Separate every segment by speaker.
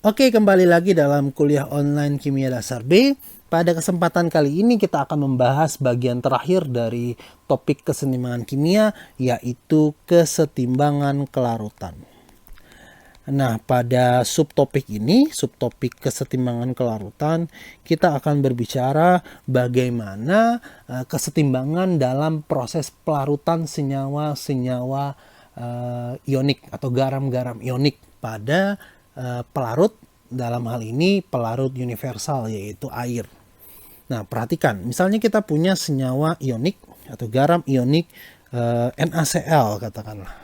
Speaker 1: Oke, kembali lagi dalam kuliah online Kimia Dasar B. Pada kesempatan kali ini kita akan membahas bagian terakhir dari topik keseimbangan kimia, yaitu kesetimbangan kelarutan. Nah, pada subtopik ini, subtopik kesetimbangan kelarutan, kita akan berbicara bagaimana kesetimbangan dalam proses pelarutan senyawa-senyawa ionik atau garam-garam ionik pada pelarut, dalam hal ini pelarut universal yaitu air. Nah, perhatikan, misalnya kita punya senyawa ionik atau garam ionik NaCl katakanlah.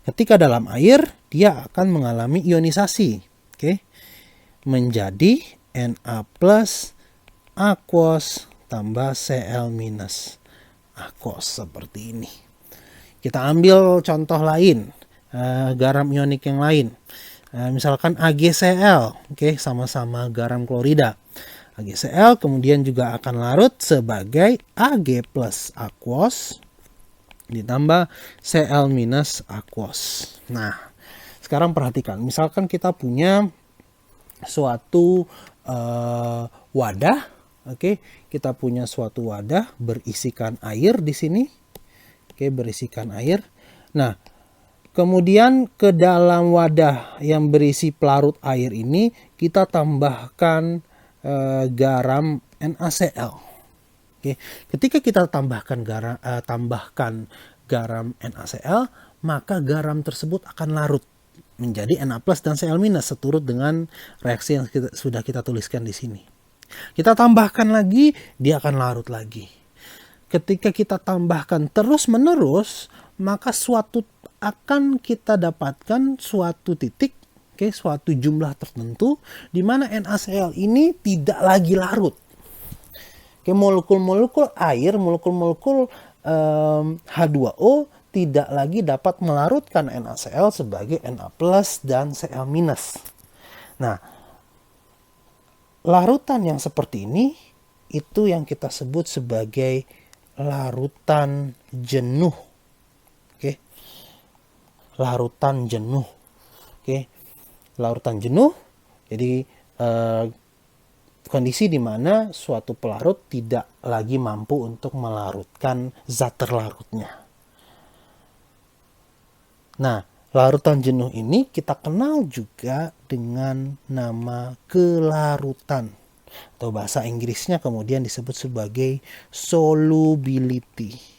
Speaker 1: Ketika dalam air, dia akan mengalami ionisasi, menjadi Na plus aquos tambah Cl minus aquos seperti ini. Kita ambil contoh lain, garam ionik yang lain. Misalkan AgCl, sama-sama garam klorida. AgCl kemudian juga akan larut sebagai Ag plus aquos ditambah Cl minus aquos. Nah, sekarang perhatikan, misalkan kita punya suatu wadah, kita punya suatu wadah berisikan air di sini, berisikan air. Nah, kemudian ke dalam wadah yang berisi pelarut air ini kita tambahkan garam NaCl. Ketika kita tambahkan garam NaCl, maka garam tersebut akan larut menjadi Na plus dan Cl minus seturut dengan reaksi yang sudah kita tuliskan di sini. Kita tambahkan lagi, dia akan larut lagi. Ketika kita tambahkan terus-menerus, maka akan kita dapatkan suatu titik, suatu jumlah tertentu di mana NaCl ini tidak lagi larut. Molekul-molekul air, molekul-molekul H2O tidak lagi dapat melarutkan NaCl sebagai Na plus dan Cl minus. Nah, larutan yang seperti ini itu yang kita sebut sebagai larutan jenuh. Larutan jenuh. Larutan jenuh. Jadi kondisi di mana suatu pelarut tidak lagi mampu untuk melarutkan zat terlarutnya. Nah, larutan jenuh ini kita kenal juga dengan nama kelarutan, atau bahasa Inggrisnya kemudian disebut sebagai solubility.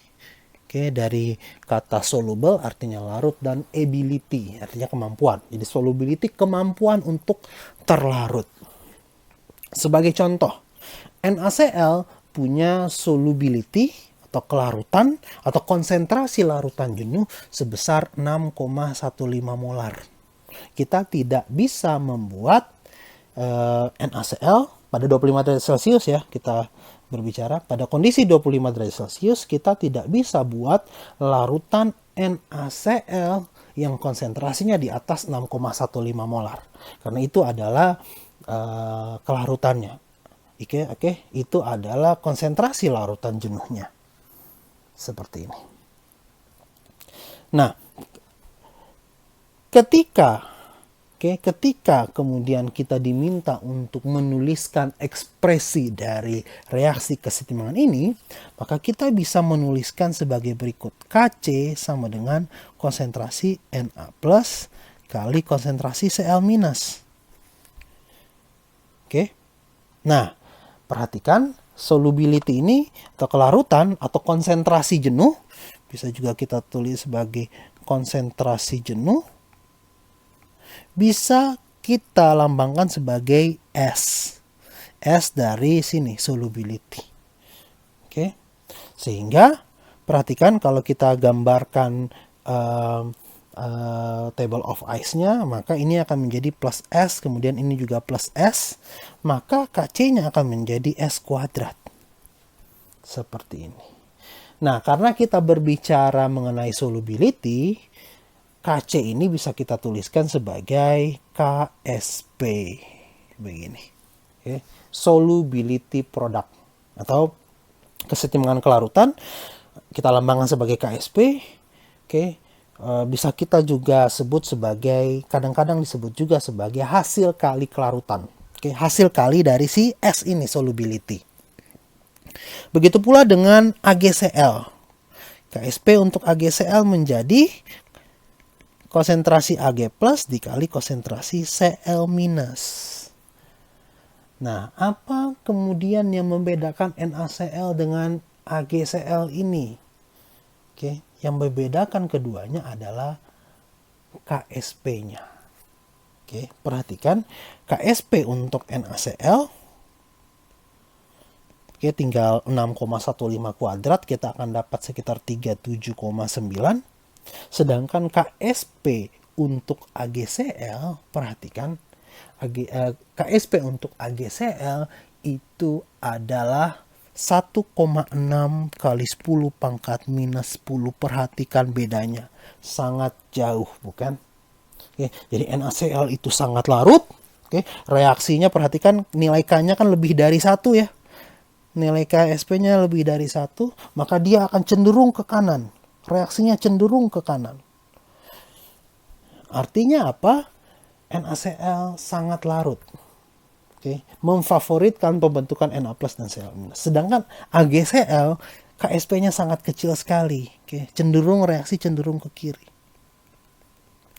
Speaker 1: Dari kata soluble artinya larut dan ability artinya kemampuan. Jadi solubility kemampuan untuk terlarut. Sebagai contoh, NaCl punya solubility atau kelarutan atau konsentrasi larutan jenuh sebesar 6,15 molar. Kita tidak bisa membuat NaCl pada 25 derajat Celcius ya, kita berbicara pada kondisi 25 derajat Celcius, kita tidak bisa buat larutan NaCl yang konsentrasinya di atas 6,15 molar. Karena itu adalah kelarutannya. Itu adalah konsentrasi larutan jenuhnya. Seperti ini. Nah, ketika kemudian kita diminta untuk menuliskan ekspresi dari reaksi kesetimbangan ini, maka kita bisa menuliskan sebagai berikut. Kc sama dengan konsentrasi Na plus kali konsentrasi Cl minus. Nah, perhatikan solubility ini atau kelarutan atau konsentrasi jenuh, bisa juga kita tulis sebagai konsentrasi jenuh, bisa kita lambangkan sebagai S. S dari sini, solubility. Sehingga perhatikan kalau kita gambarkan table of ice-nya, maka ini akan menjadi plus S, kemudian ini juga plus S, maka Kc-nya akan menjadi S kuadrat. Seperti ini. Nah, karena kita berbicara mengenai solubility, Kc ini bisa kita tuliskan sebagai Ksp. Begini. Solubility product atau kesetimbangan kelarutan kita lambangkan sebagai Ksp. bisa kita juga sebut sebagai, kadang-kadang disebut juga sebagai hasil kali kelarutan. Oke, hasil kali dari si S ini, solubility. Begitu pula dengan AgCl. KSP untuk AgCl menjadi konsentrasi Ag plus dikali konsentrasi Cl minus. Nah, apa kemudian yang membedakan NaCl dengan AgCl ini? Oke, yang membedakan keduanya adalah KSP-nya. Oke, perhatikan KSP untuk NaCl. Oke, tinggal 6,15 kuadrat kita akan dapat sekitar 37,9. Sedangkan KSP untuk AgCl, perhatikan KSP untuk AgCl itu adalah 1,6 kali 10 pangkat minus 10. Perhatikan bedanya. Sangat jauh, bukan? Oke, jadi NaCl itu sangat larut. Oke, reaksinya perhatikan nilai K-nya kan lebih dari 1 ya. Nilai KSP-nya lebih dari 1, maka dia akan cenderung ke kanan. Reaksinya cenderung ke kanan. Artinya apa? NaCl sangat larut. Oke, memfavoritkan pembentukan Na plus dan Cl minus. Sedangkan AgCl KSP-nya sangat kecil sekali. Oke, reaksi cenderung ke kiri.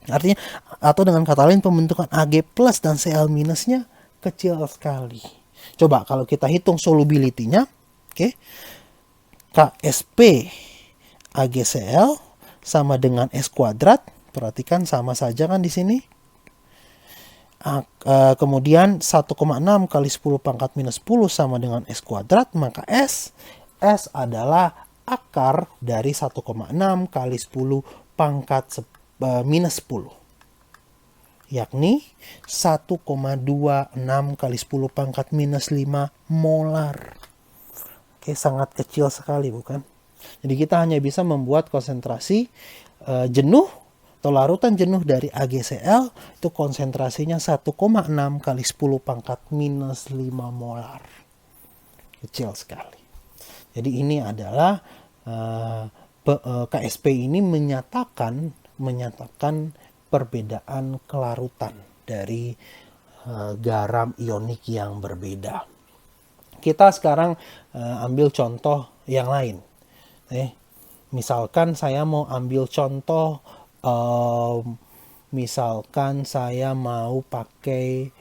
Speaker 1: Artinya, atau dengan kata lain, pembentukan Ag plus dan Cl minusnya kecil sekali. Coba kalau kita hitung solubility-nya, oke, KSP AgCl sama dengan S kuadrat. Perhatikan sama saja kan di sini. Kemudian 1,6 kali 10 pangkat minus 10 sama dengan S kuadrat, maka S adalah akar dari 1,6 kali 10 pangkat minus 10, yakni 1,26 kali 10 pangkat minus 5 molar. Oke, sangat kecil sekali, bukan? Jadi kita hanya bisa membuat konsentrasi jenuh atau larutan jenuh dari AgCl itu konsentrasinya 1,6 kali 10 pangkat minus 5 molar. Kecil sekali. Jadi ini adalah KSP ini menyatakan perbedaan kelarutan dari garam ionik yang berbeda. Kita sekarang ambil contoh yang lain. Misalkan saya mau ambil contoh, misalkan saya mau pakai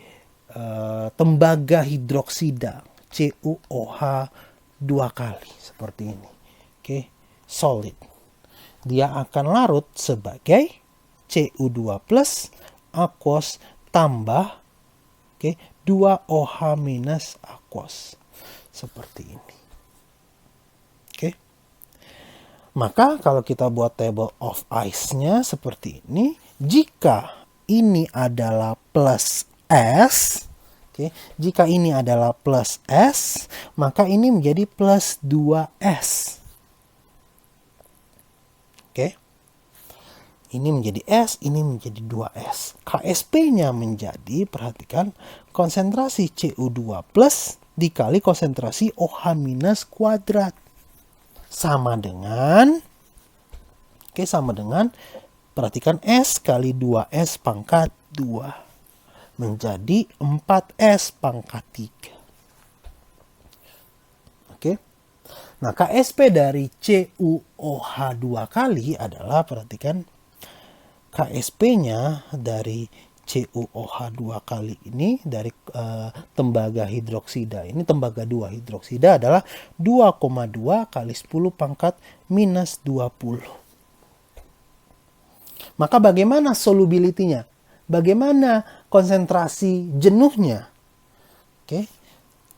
Speaker 1: tembaga hidroksida CuOH 2 kali seperti ini. Oke, solid. Dia akan larut sebagai Cu2 plus aquos tambah 2OH minus aquos seperti ini. Oke. Maka kalau kita buat table of ice-nya seperti ini, jika ini adalah plus S, jika ini adalah plus S, maka ini menjadi plus 2S. Ini menjadi S, ini menjadi 2S. KSP-nya menjadi, perhatikan, konsentrasi Cu2 plus dikali konsentrasi OH minus kuadrat. Sama dengan, perhatikan S kali 2S pangkat 2. Menjadi 4S pangkat 3. Nah, KSP dari CuOH 2 kali adalah, perhatikan, KSP-nya dari CuOH 2 kali ini, dari tembaga hidroksida ini, tembaga 2 hidroksida adalah 2,2 kali 10 pangkat minus 20. Maka bagaimana solubility-nya? Bagaimana konsentrasi jenuhnya?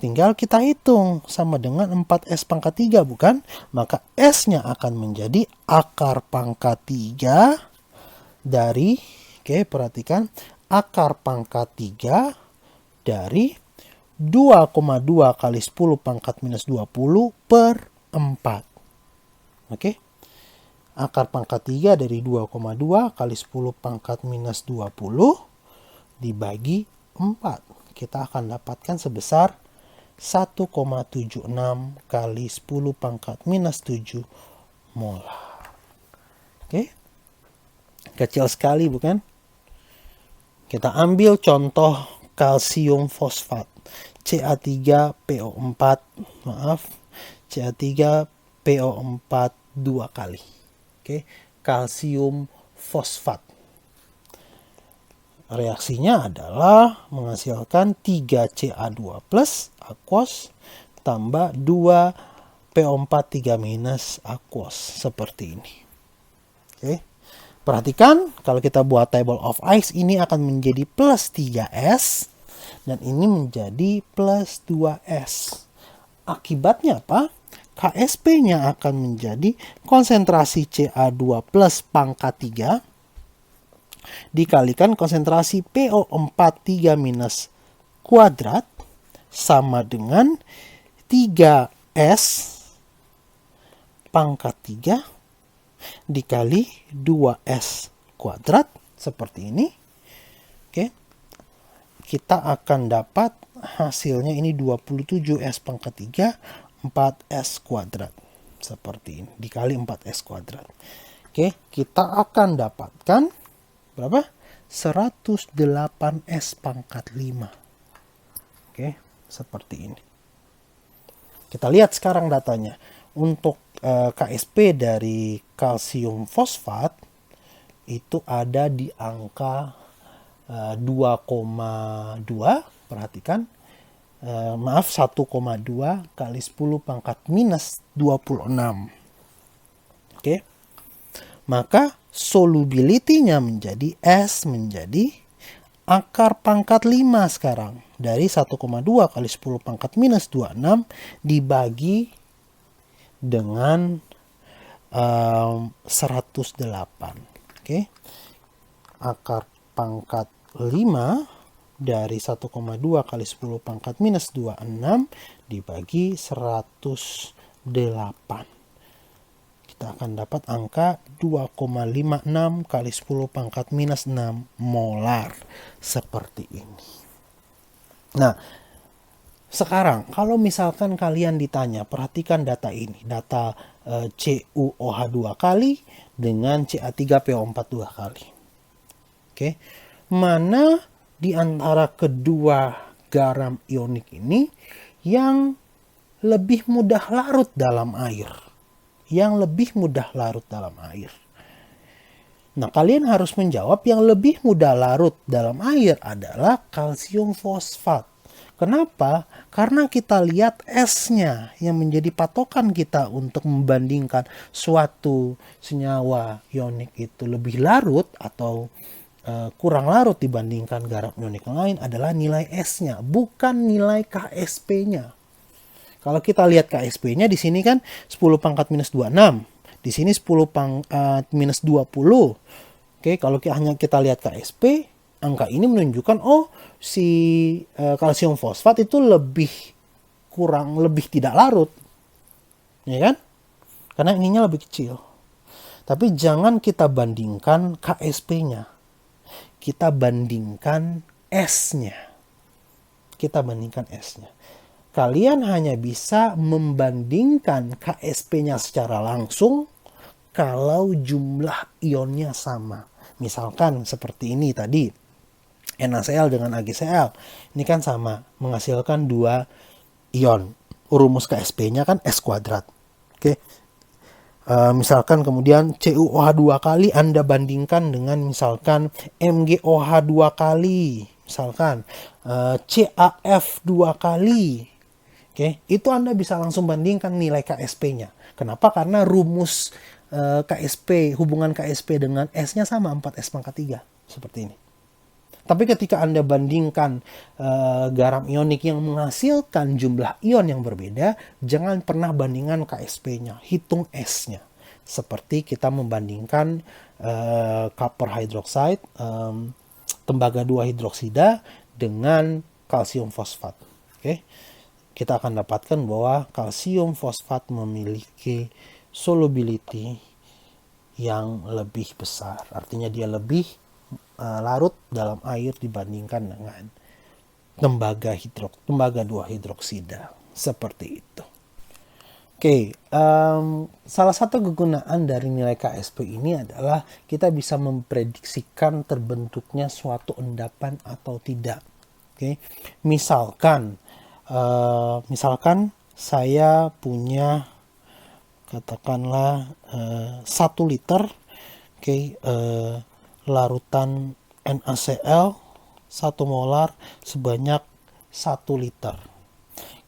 Speaker 1: Tinggal kita hitung, sama dengan 4S pangkat 3, bukan? Maka S-nya akan menjadi akar pangkat 3 dari, perhatikan, akar pangkat 3 dari 2,2 kali 10 pangkat minus 20 per 4. Akar pangkat 3 dari 2,2 kali 10 pangkat minus 20 dibagi 4. Kita akan dapatkan sebesar 1,76 kali 10 pangkat minus 7 molar. Kecil sekali bukan? Kita ambil contoh kalsium fosfat. Ca3PO4, maaf, Ca3PO4 2 kali. Oke, kalsium fosfat. Reaksinya adalah menghasilkan 3Ca2 plus aquos tambah 2 PO4 3 minus aquos seperti ini. Oke. Perhatikan kalau kita buat table of ice ini akan menjadi plus 3S dan ini menjadi plus 2S. Akibatnya apa? KSP-nya akan menjadi konsentrasi Ca2 plus pangkat 3 dikalikan konsentrasi PO4 3 minus kuadrat sama dengan 3S pangkat 3 dikali 2S kuadrat seperti ini. Oke. Kita akan dapat hasilnya ini 27S pangkat 3 4S kuadrat seperti ini dikali 4S kuadrat. Oke, kita akan dapatkan berapa? 108S pangkat 5. Oke, seperti ini. Kita lihat sekarang datanya. Untuk KSP dari kalsium fosfat itu ada di angka 2,2. Perhatikan. Maaf, 1,2 kali 10 pangkat minus 26. Oke. Maka solubility-nya menjadi S menjadi akar pangkat 5 sekarang. Dari 1,2 kali 10 pangkat minus 26 dibagi dengan 108. Oke. Akar pangkat 5 dari 1,2 kali 10 pangkat minus 26 dibagi 108. Kita akan dapat angka 2,56 kali 10 pangkat minus 6 molar. Seperti ini. Nah, sekarang kalau misalkan kalian ditanya, perhatikan data ini. Data CuOH 2 kali dengan Ca3PO4 2 kali. Oke. Mana di antara kedua garam ionik ini yang lebih mudah larut dalam air? Yang lebih mudah larut dalam air. Nah, kalian harus menjawab yang lebih mudah larut dalam air adalah kalsium fosfat. Kenapa? Karena kita lihat S-nya yang menjadi patokan kita untuk membandingkan suatu senyawa ionik itu lebih larut atau kurang larut dibandingkan garam ionik yang lain adalah nilai S-nya, bukan nilai KSP-nya. Kalau kita lihat KSP-nya di sini kan 10 pangkat minus 26. Di sini 10 minus 20. Oke, kalau hanya kita lihat KSP, angka ini menunjukkan si kalsium fosfat itu lebih tidak larut. Ya kan? Karena ininya lebih kecil. Tapi jangan kita bandingkan KSP-nya. Kita bandingkan S-nya. Kalian hanya bisa membandingkan KSP-nya secara langsung kalau jumlah ionnya sama. Misalkan seperti ini tadi. NaCl dengan AgCl. Ini kan sama. Menghasilkan 2 ion. Rumus KSP-nya kan S kuadrat. Oke. Misalkan kemudian CuOH 2 kali Anda bandingkan dengan misalkan MgOH 2 kali. Misalkan CaF 2 kali. Oke, itu Anda bisa langsung bandingkan nilai KSP-nya. Kenapa? Karena rumus KSP, hubungan KSP dengan S-nya sama 4S pangkat 3. Seperti ini. Tapi ketika Anda bandingkan garam ionik yang menghasilkan jumlah ion yang berbeda, jangan pernah bandingkan KSP-nya, hitung S-nya. Seperti kita membandingkan copper hydroxide, tembaga 2 hidroksida dengan kalsium fosfat. Oke. Kita akan dapatkan bahwa kalsium fosfat memiliki solubility yang lebih besar. Artinya dia lebih larut dalam air dibandingkan dengan tembaga 2 hidroksida. Seperti itu. Salah satu kegunaan dari nilai KSP ini adalah kita bisa memprediksikan terbentuknya suatu endapan atau tidak. Misalkan saya punya katakanlah 1 liter, larutan NaCl 1 molar sebanyak 1 liter.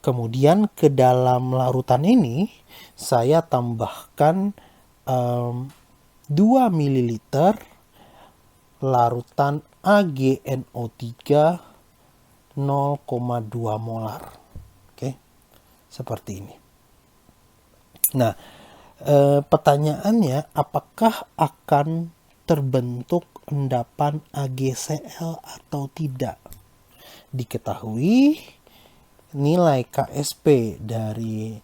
Speaker 1: Kemudian ke dalam larutan ini saya tambahkan 2 ml larutan AgNO3 0,2 molar. Seperti ini. Nah, pertanyaannya apakah akan terbentuk endapan AgCl atau tidak? Diketahui nilai KSP dari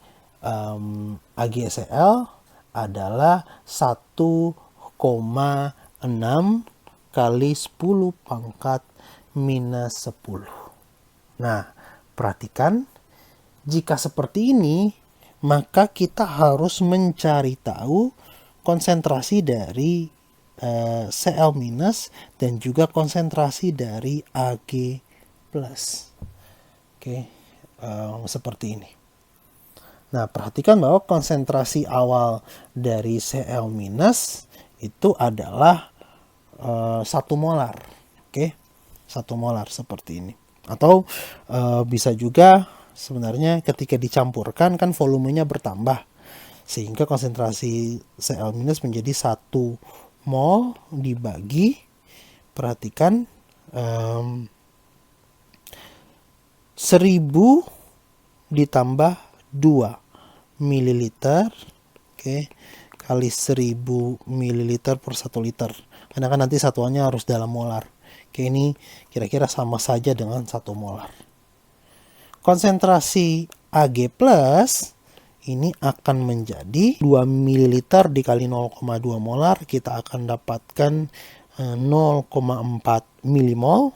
Speaker 1: AgCl adalah 1,6 kali 10 pangkat minus 10. Nah, perhatikan, jika seperti ini, maka kita harus mencari tahu konsentrasi dari Cl- dan juga konsentrasi dari Ag+. Seperti ini. Nah, perhatikan bahwa konsentrasi awal dari Cl- itu adalah 1 molar. 1 molar seperti ini. Atau bisa juga sebenarnya ketika dicampurkan kan volumenya bertambah. Sehingga konsentrasi Cl- menjadi 1 mol dibagi, perhatikan, 1000 ditambah 2 ml, kali 1000 ml per 1 liter. Karena kan nanti satuannya harus dalam molar. Ini kira-kira sama saja dengan 1 molar. Konsentrasi Ag+ ini akan menjadi 2 ml dikali 0,2 molar. Kita akan dapatkan 0,4 milimol.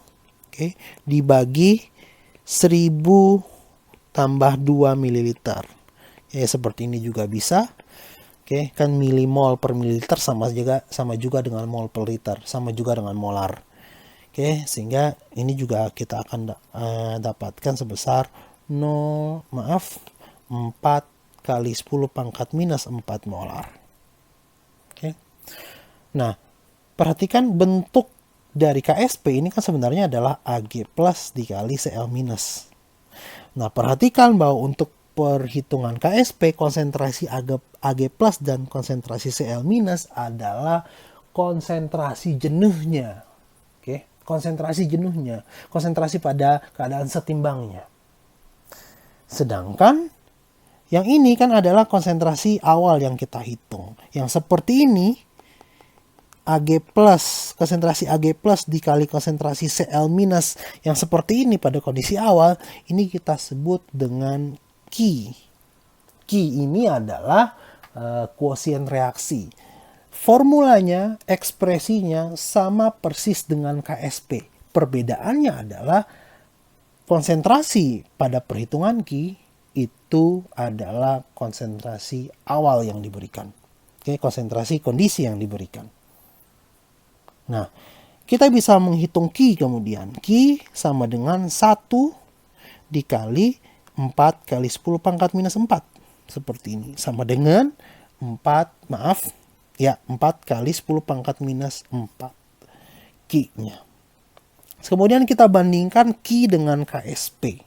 Speaker 1: Dibagi 1000 tambah 2 ml. Seperti ini juga bisa. Kan milimol per mililiter sama juga dengan mol per liter, sama juga dengan molar. Sehingga ini juga kita akan dapatkan sebesar 4 kali 10 pangkat minus 4 molar. Nah, perhatikan bentuk dari KSP ini kan sebenarnya adalah Ag+ dikali Cl-. Nah, perhatikan bahwa untuk perhitungan KSP, konsentrasi Ag+ dan konsentrasi Cl- adalah konsentrasi jenuhnya. Konsentrasi jenuhnya, konsentrasi pada keadaan setimbangnya. Sedangkan yang ini kan adalah konsentrasi awal yang kita hitung. Yang seperti ini, Ag+, konsentrasi Ag+ dikali konsentrasi Cl- yang seperti ini pada kondisi awal, ini kita sebut dengan Ki. Ki ini adalah kuosien reaksi. Formulanya, ekspresinya sama persis dengan KSP. Perbedaannya adalah konsentrasi pada perhitungan Ki itu adalah konsentrasi awal yang diberikan. Konsentrasi kondisi yang diberikan. Nah, kita bisa menghitung Ki kemudian. Ki sama dengan 1 dikali 4 kali 10 pangkat minus 4. Seperti ini. Sama dengan 4 kali 10 pangkat minus 4 Ki-nya. Kemudian kita bandingkan Ki dengan KSP.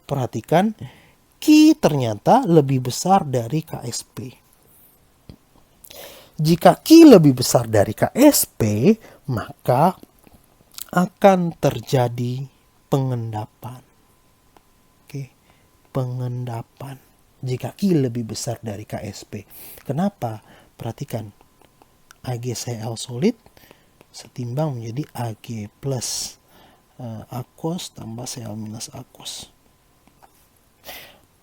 Speaker 1: Perhatikan, Ki ternyata lebih besar dari KSP. Jika Ki lebih besar dari KSP, maka akan terjadi pengendapan. Pengendapan. Jika Ki lebih besar dari KSP. Kenapa? Perhatikan, AgCl solid setimbang menjadi Ag+ aquos tambah Cl- aquos.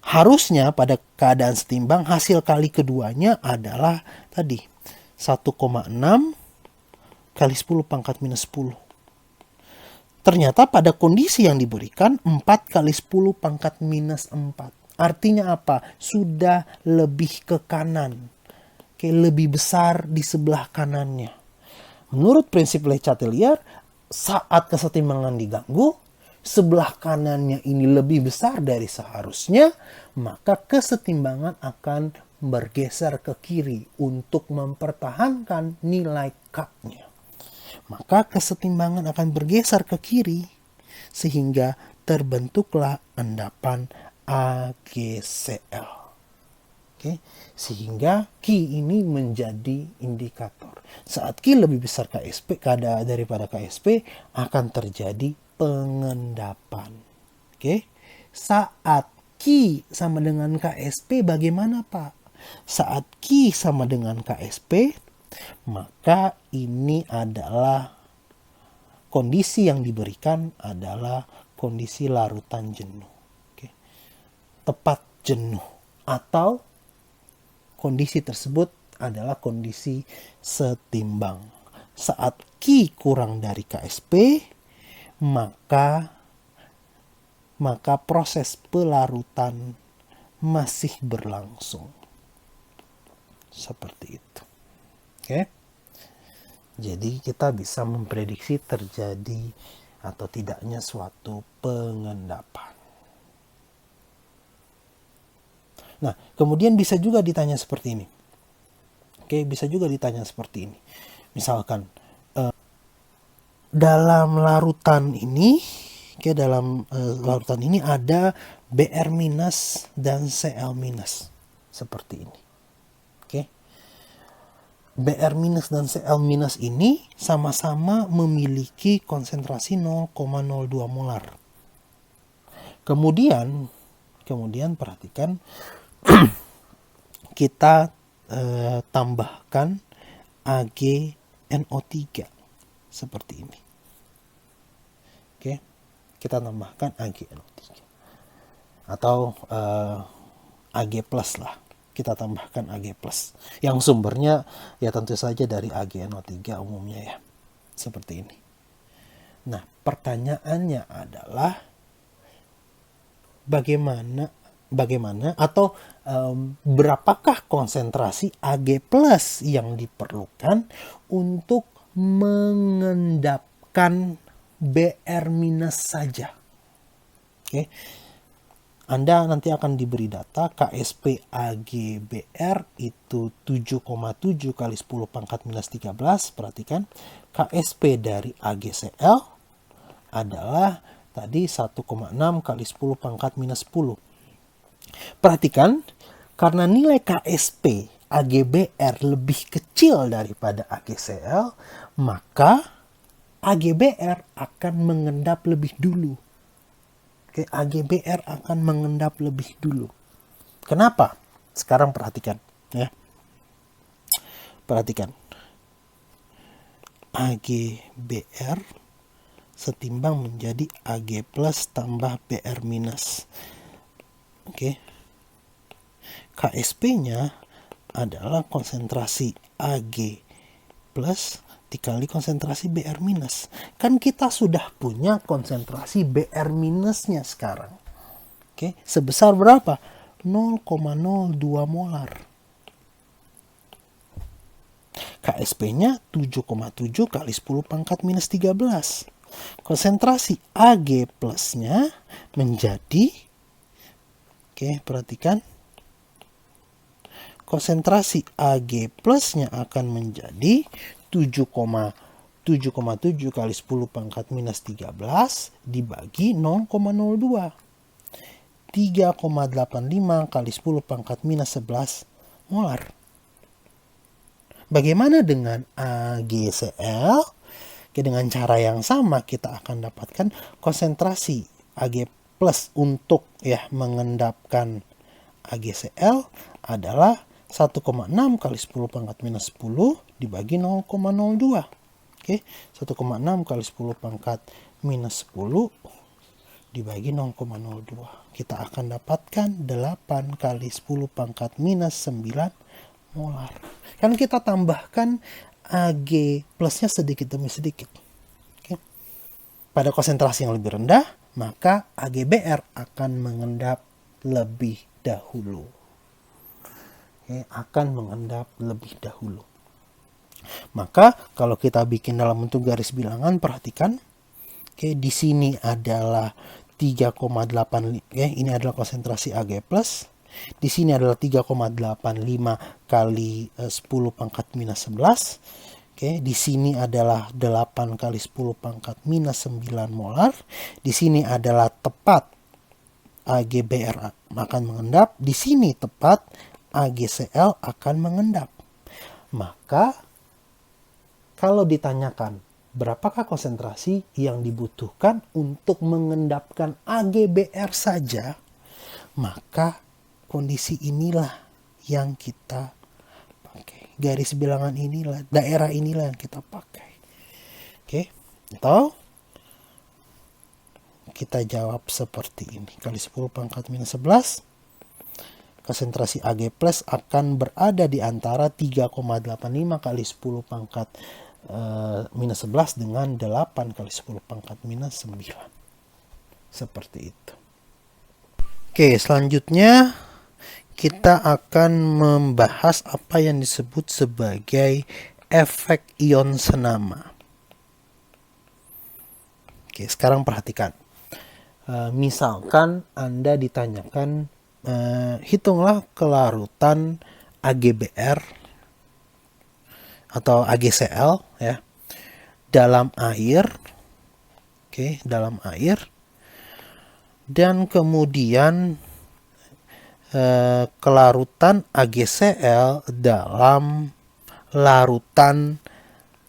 Speaker 1: Harusnya pada keadaan setimbang hasil kali keduanya adalah tadi 1,6 kali 10 pangkat minus 10. Ternyata pada kondisi yang diberikan 4 kali 10 pangkat minus 4. Artinya apa? Sudah lebih ke kanan. Oke, lebih besar di sebelah kanannya. Menurut prinsip Le Chatelier, saat kesetimbangan diganggu, sebelah kanannya ini lebih besar dari seharusnya, maka kesetimbangan akan bergeser ke kiri untuk mempertahankan nilai K-nya. Maka kesetimbangan akan bergeser ke kiri sehingga terbentuklah endapan AGCL. Oke, sehingga Q ini menjadi indikator. Saat Q lebih besar KSP daripada KSP, akan terjadi pengendapan. Oke, saat Q sama dengan KSP bagaimana Pak? Saat Q sama dengan KSP, maka ini adalah kondisi yang diberikan adalah kondisi larutan jenuh. Oke, tepat jenuh atau kondisi tersebut adalah kondisi setimbang. Saat Q kurang dari KSP, maka proses pelarutan masih berlangsung. Seperti itu. Oke. Jadi kita bisa memprediksi terjadi atau tidaknya suatu pengendapan. Nah, kemudian bisa juga ditanya seperti ini. Oke, bisa juga ditanya seperti ini. Misalkan, dalam larutan ini, larutan ini ada Br- dan Cl-. Seperti ini. Oke. Br- dan Cl- ini sama-sama memiliki konsentrasi 0,02 molar. Kemudian perhatikan, kita tambahkan AgNO3 seperti ini. Oke, kita tambahkan AgNO3 atau Ag plus lah. Kita tambahkan Ag plus. Yang sumbernya ya tentu saja dari AgNO3 umumnya ya. Seperti ini. Nah, pertanyaannya adalah bagaimana atau berapakah konsentrasi Ag plus yang diperlukan untuk mengendapkan Br- saja. Oke. Anda nanti akan diberi data KSP AgBr itu 7,7 kali 10 pangkat minus 13. Perhatikan, KSP dari AgCl adalah tadi 1,6 kali 10 pangkat minus 10. Perhatikan, karena nilai KSP AgBr lebih kecil daripada AgCl, maka AgBr akan mengendap lebih dulu. Oke, AgBr akan mengendap lebih dulu. Kenapa? Sekarang perhatikan, ya. Perhatikan. AgBr setimbang menjadi Ag plus tambah Br minus. Oke. KSP-nya adalah konsentrasi Ag plus dikali konsentrasi Br minus. Kan kita sudah punya konsentrasi Br minusnya sekarang. Oke, sebesar berapa? 0,02 molar. KSP-nya 7,7 kali 10 pangkat minus 13. Konsentrasi Ag plus-nya menjadi, oke, perhatikan, konsentrasi Ag plus-nya akan menjadi 7,7 kali 10 pangkat minus 13 dibagi 0,02. 3,85 kali 10 pangkat minus 11 molar. Bagaimana dengan AgCl? Dengan cara yang sama kita akan dapatkan konsentrasi Ag plus untuk mengendapkan AgCl adalah 1,6 kali 10 pangkat minus 10 dibagi 0,02. Oke, 1,6 kali 10 pangkat minus 10 dibagi 0,02. Kita akan dapatkan 8 kali 10 pangkat minus 9 molar. Kan kita tambahkan Ag plusnya sedikit demi sedikit. Oke. Pada konsentrasi yang lebih rendah, maka AgBr akan mengendap lebih dahulu. Oke, akan mengendap lebih dahulu. Maka kalau kita bikin dalam bentuk garis bilangan, perhatikan. Oke, di sini adalah 3,8, ini adalah konsentrasi Ag+. Di sini adalah 3,85 kali 10 pangkat minus 11. Oke, di sini adalah 8 kali 10 pangkat minus 9 molar. Di sini adalah tepat AgBr akan mengendap. Di sini tepat AgCl akan mengendap. Maka kalau ditanyakan berapakah konsentrasi yang dibutuhkan untuk mengendapkan AgBr saja, maka kondisi inilah yang kita pakai. Garis bilangan inilah, daerah inilah yang kita pakai. Oke, atau kita jawab seperti ini. Kali 10 pangkat minus 11, konsentrasi Ag+ akan berada di antara 3,85 kali 10 pangkat minus 11 dengan 8 kali 10 pangkat minus 9. Seperti itu. Oke, selanjutnya kita akan membahas apa yang disebut sebagai efek ion senama. Oke, sekarang perhatikan. Misalkan Anda ditanyakan, hitunglah kelarutan AgBr atau AgCl ya dalam air. Oke, dalam air. Dan kemudian kelarutan AgCl dalam larutan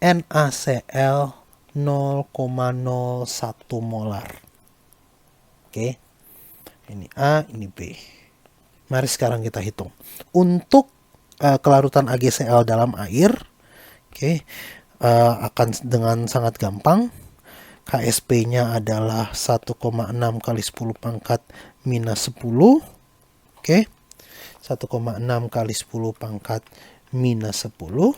Speaker 1: NaCl 0,01 molar. Oke, ini A, ini B. Mari sekarang kita hitung. Untuk kelarutan AgCl dalam air, oke, akan dengan sangat gampang. KSP-nya adalah 1,6 kali 10 pangkat minus 10. Oke, 1,6 kali 10 pangkat minus 10.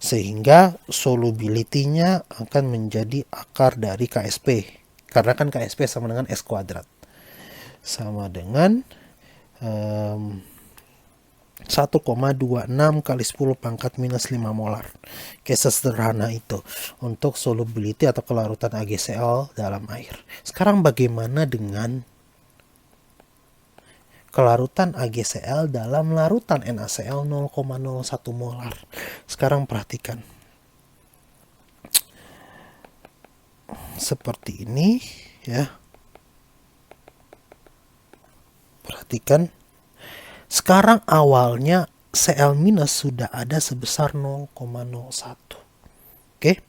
Speaker 1: Sehingga solubility-nya akan menjadi akar dari KSP. Karena kan KSP sama dengan S kuadrat. Sama dengan 1,26 kali 10 pangkat minus 5 molar. Oke, sesederhana itu untuk solubility atau kelarutan AgCl dalam air. Sekarang bagaimana dengan kelarutan AgCl dalam larutan NaCl 0,01 molar? Sekarang perhatikan. Seperti ini ya. Perhatikan. Sekarang awalnya Cl- sudah ada sebesar 0,01. Oke.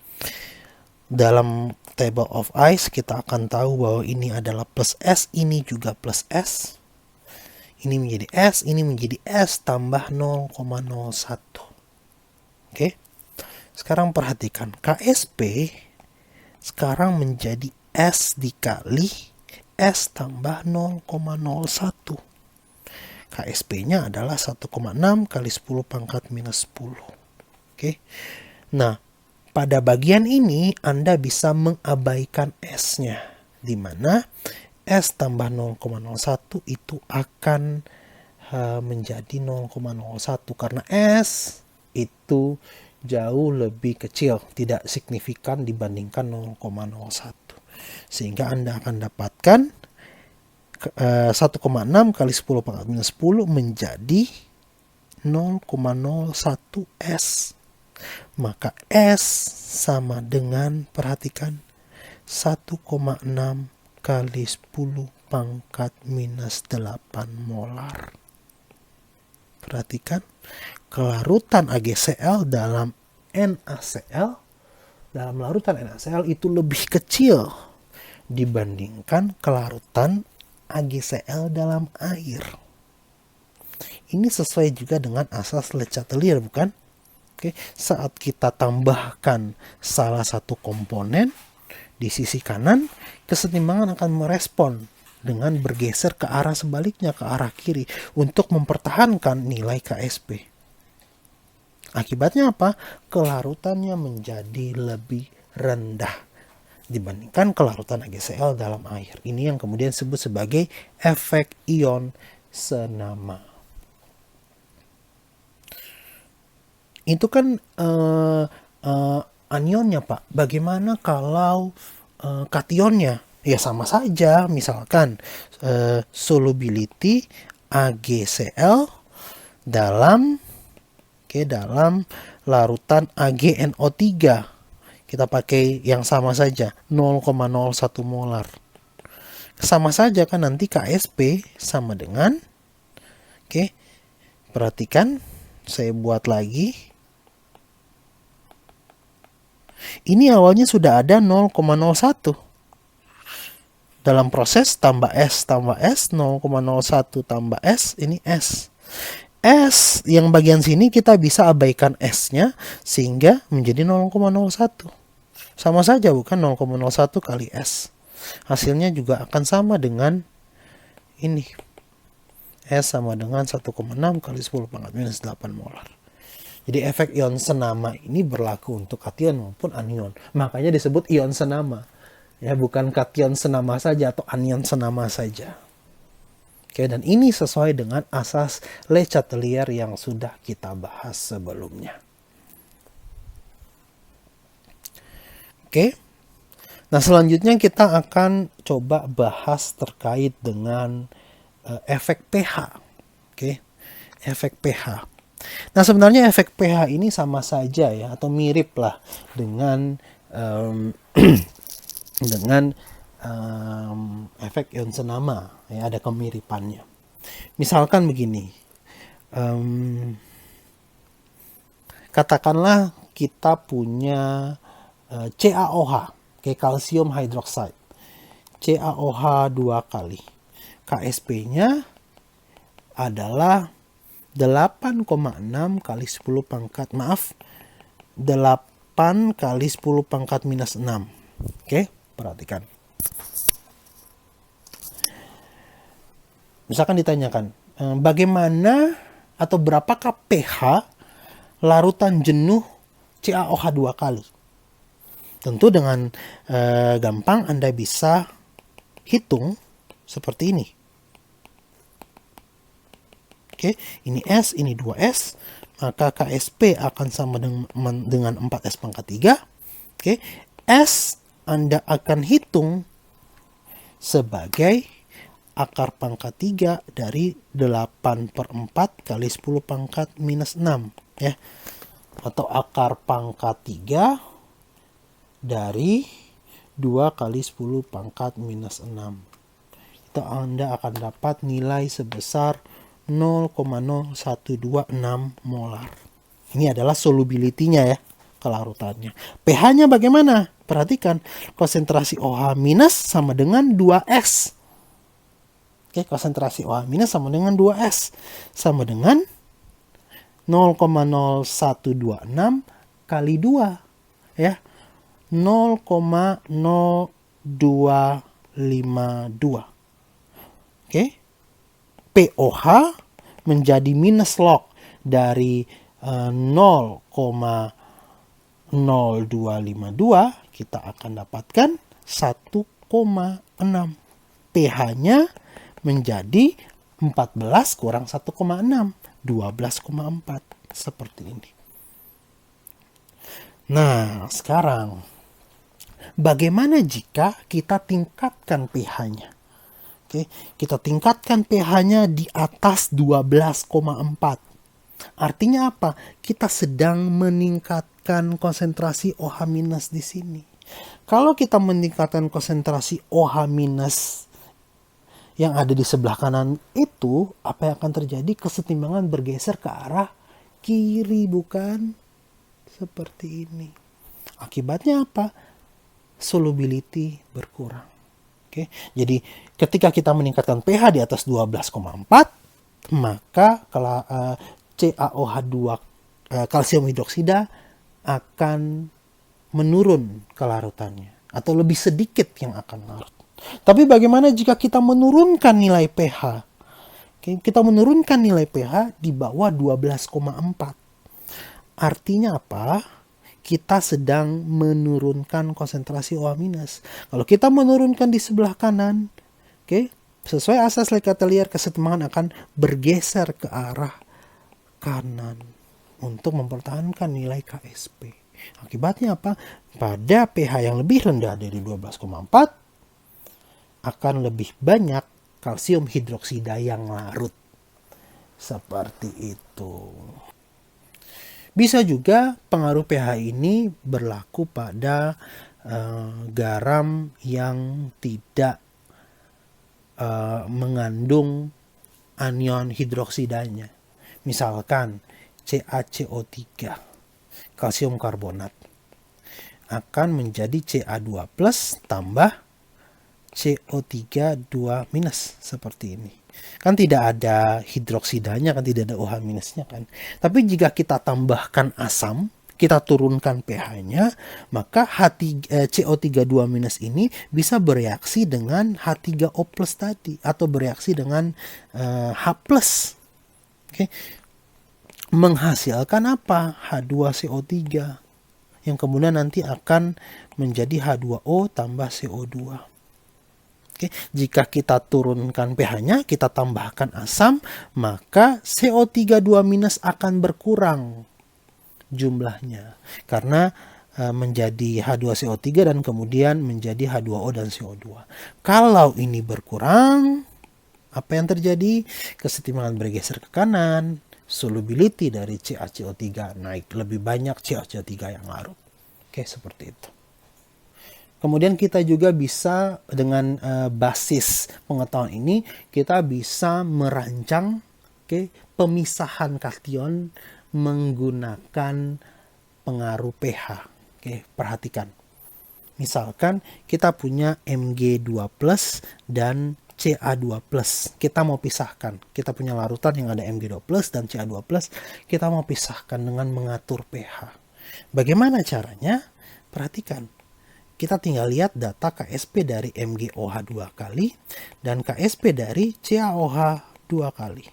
Speaker 1: Dalam table of ice kita akan tahu bahwa ini adalah plus S, ini juga plus S. Ini menjadi S, ini menjadi S tambah 0,01. Oke. Sekarang perhatikan, KSP sekarang menjadi S dikali S tambah 0,01. KSP-nya adalah 1,6 kali 10 pangkat minus 10. Oke. Nah, pada bagian ini Anda bisa mengabaikan S-nya. Di mana S tambah 0,01 itu akan menjadi 0,01. Karena S itu jauh lebih kecil, tidak signifikan dibandingkan 0,01. Sehingga Anda akan dapatkan 1,6 kali 10 pangkat minus 10 menjadi 0,01 S. Maka S sama dengan, perhatikan, 1,6 kali 10 pangkat minus 8 molar. Perhatikan, kelarutan AgCl dalam NaCl, dalam larutan NaCl itu lebih kecil dibandingkan kelarutan AgCl dalam air. Ini sesuai juga dengan asas Le Chatelier, bukan? Oke, saat kita tambahkan salah satu komponen di sisi kanan, kesetimbangan akan merespon dengan bergeser ke arah sebaliknya, ke arah kiri, untuk mempertahankan nilai KSP. Akibatnya apa? Kelarutannya menjadi lebih rendah dibandingkan kelarutan AgCl dalam air. Ini yang kemudian disebut sebagai efek ion senama. Itu kan anionnya, Pak. Bagaimana kalau kationnya? Ya sama saja. Misalkan solubility AgCl dalam dalam larutan AgNO3. Kita pakai yang sama saja, 0,01 molar. Sama saja kan nanti KSP sama dengan, perhatikan, saya buat lagi. Ini awalnya sudah ada 0,01. Dalam proses tambah S, 0,01 tambah S, ini S. S yang bagian sini kita bisa abaikan S-nya sehingga menjadi 0,01. Sama saja bukan, 0,01 kali S. Hasilnya juga akan sama dengan ini. S sama dengan 1,6 kali 10 pangkat minus 8 molar. Jadi efek ion senama ini berlaku untuk kation maupun anion. Makanya disebut ion senama. Ya, bukan kation senama saja atau anion senama saja. Dan ini sesuai dengan asas Le Chatelier yang sudah kita bahas sebelumnya. Nah, selanjutnya kita akan coba bahas terkait dengan efek pH. Efek pH. Nah, sebenarnya efek pH ini sama saja ya, atau mirip lah dengan efek ion senama, ya, ada kemiripannya. Misalkan begini, katakanlah kita punya CaOH, kalsium hydroxide, CaOH 2 kali, KSP-nya adalah 8,6 kali 10 pangkat, 8 kali 10 pangkat minus 6. Perhatikan. Misalkan ditanyakan, bagaimana atau berapakah pH larutan jenuh CaOH 2 kali? Tentu dengan gampang Anda bisa hitung seperti ini. Ini S, ini 2S, maka KSP akan sama dengan 4S pangkat 3. S Anda akan hitung sebagai akar pangkat 3 dari 8/4 kali 10 pangkat minus 6. Ya. Atau akar pangkat 3 dari 2 kali 10 pangkat minus 6. Itu Anda akan dapat nilai sebesar 0,0126 molar. Ini adalah solubility-nya ya, kelarutannya. pH-nya bagaimana? Perhatikan, konsentrasi OH minus sama dengan 2S. Konsentrasi OH minus sama dengan 2S. Sama dengan 0,0126 kali 2. Ya, 0,0252. pOH menjadi minus log dari 0,0252, kita akan dapatkan 1,6. pH-nya menjadi 14 kurang 1,6, 12,4. Seperti ini. Nah, sekarang bagaimana jika kita tingkatkan pH-nya? Kita tingkatkan pH-nya di atas 12,4. Artinya apa? Kita sedang meningkatkan konsentrasi OH- di sini. Kalau kita meningkatkan konsentrasi OH- yang ada di sebelah kanan itu, apa yang akan terjadi? Kesetimbangan bergeser ke arah kiri, bukan? Seperti ini. Akibatnya apa? Solubility berkurang. Jadi ketika kita meningkatkan pH di atas 12,4, maka CaOH 2 kalsium hidroksida akan menurun kelarutannya, atau lebih sedikit yang akan larut. Tapi bagaimana jika kita menurunkan nilai pH? Kita menurunkan nilai pH di bawah 12,4. Artinya apa? Kita sedang menurunkan konsentrasi OH-. Kalau kita menurunkan di sebelah kanan, Sesuai asas Lekatelier, kesetimbangan akan bergeser ke arah kanan untuk mempertahankan nilai KSP. Akibatnya apa? Pada pH yang lebih rendah dari 12,4 akan lebih banyak kalsium hidroksida yang larut. Seperti itu. Bisa juga pengaruh pH ini berlaku pada garam yang tidak mengandung anion hidroksidanya. Misalkan CaCO3, kalsium karbonat, akan menjadi Ca2+ tambah CO3 2- seperti ini. Kan tidak ada hidroksidanya, kan tidak ada OH- kan. Tapi jika kita tambahkan asam, kita turunkan pH-nya, maka CO3 2- ini bisa bereaksi dengan H3O+ tadi, atau bereaksi dengan H+. Oke. Menghasilkan apa? H2CO3 yang kemudian nanti akan menjadi H2O tambah CO2. Oke, jika kita turunkan pH-nya, kita tambahkan asam, maka CO3 2- akan berkurang jumlahnya karena menjadi H2CO3 dan kemudian menjadi H2O dan CO2. Kalau ini berkurang, apa yang terjadi? Kesetimbangan bergeser ke kanan, solubility dari CaCO3 naik, lebih banyak CaCO3 yang larut. Oke, seperti itu. Kemudian kita juga bisa dengan basis pengetahuan ini, kita bisa merancang pemisahan kation menggunakan pengaruh pH. Perhatikan. Misalkan kita punya Mg2+ dan Ca2+. Kita mau pisahkan. Kita punya larutan yang ada Mg2+ dan Ca2+. Kita mau pisahkan dengan mengatur pH. Bagaimana caranya? Perhatikan. Kita tinggal lihat data KSP dari MgOH 2 kali dan KSP dari CaOH 2 kali.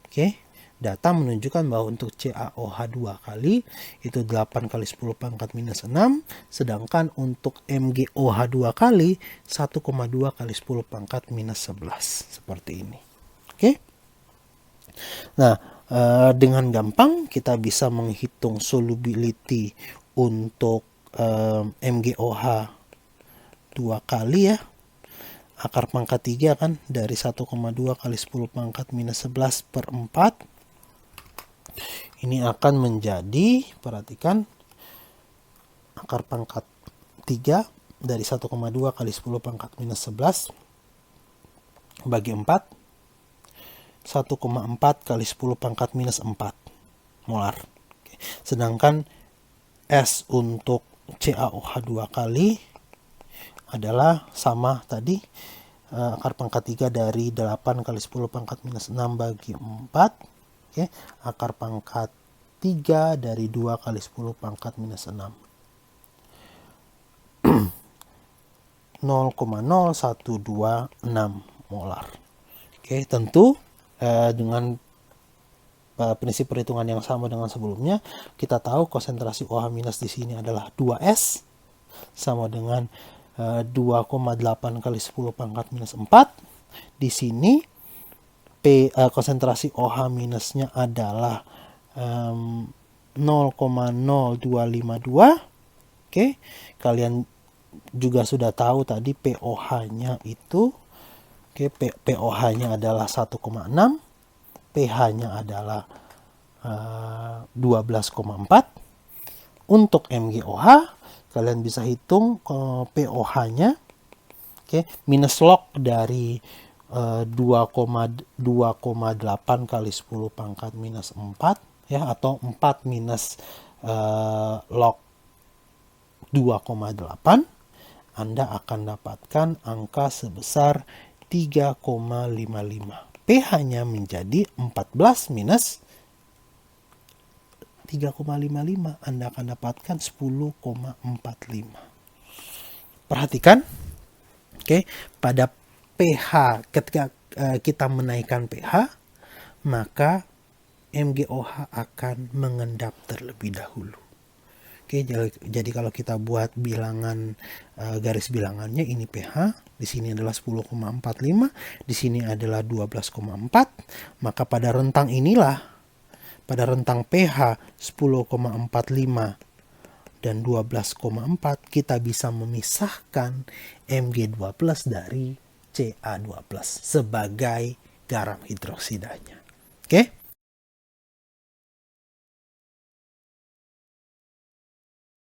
Speaker 1: Oke. Data menunjukkan bahwa untuk CaOH 2 kali itu 8 kali 10 pangkat minus 6, sedangkan untuk MgOH 2 kali 1,2 kali 10 pangkat minus 11. Seperti ini. Oke. Nah, dengan gampang kita bisa menghitung solubility untuk MgOH 2 kali ya. Akar pangkat 3 kan dari 1,2 kali 10 pangkat minus 11 per 4. Ini akan menjadi, perhatikan, akar pangkat 3 dari 1,2 kali 10 pangkat minus 11 bagi 4. 1,4 kali 10 pangkat minus 4 molar. Sedangkan S untuk CaOH 2 kali adalah sama tadi, akar pangkat 3 dari 8 kali 10 pangkat minus 6 bagi 4. Akar pangkat 3 dari 2 kali 10 pangkat minus 6. 0,0126 molar. Tentu dengan prinsip perhitungan yang sama dengan sebelumnya, kita tahu konsentrasi OH- di sini adalah 2S sama dengan 2,8 kali 10 pangkat minus 4. Di sini konsentrasi OH- adalah 0,0252. Kalian juga sudah tahu tadi pOH-nya itu, pOH-nya adalah 1,6, pH-nya adalah 12,4. Untuk MgOH kalian bisa hitung pOH-nya, minus log dari 2,8 kali 10 pangkat minus 4 ya, atau 4 minus log 2,8, Anda akan dapatkan angka sebesar 3,55. pH-nya menjadi 14 minus 3,55. Anda akan dapatkan 10,45. Perhatikan, pada pH, ketika kita menaikkan pH, maka MgOH akan mengendap terlebih dahulu. Jadi kalau kita buat bilangan, garis bilangannya, ini pH, di sini adalah 10,45, di sini adalah 12,4. Maka pada rentang inilah, pada rentang pH 10,45 dan 12,4, kita bisa memisahkan Mg2+ dari Ca2+ sebagai garam hidroksidanya. Oke?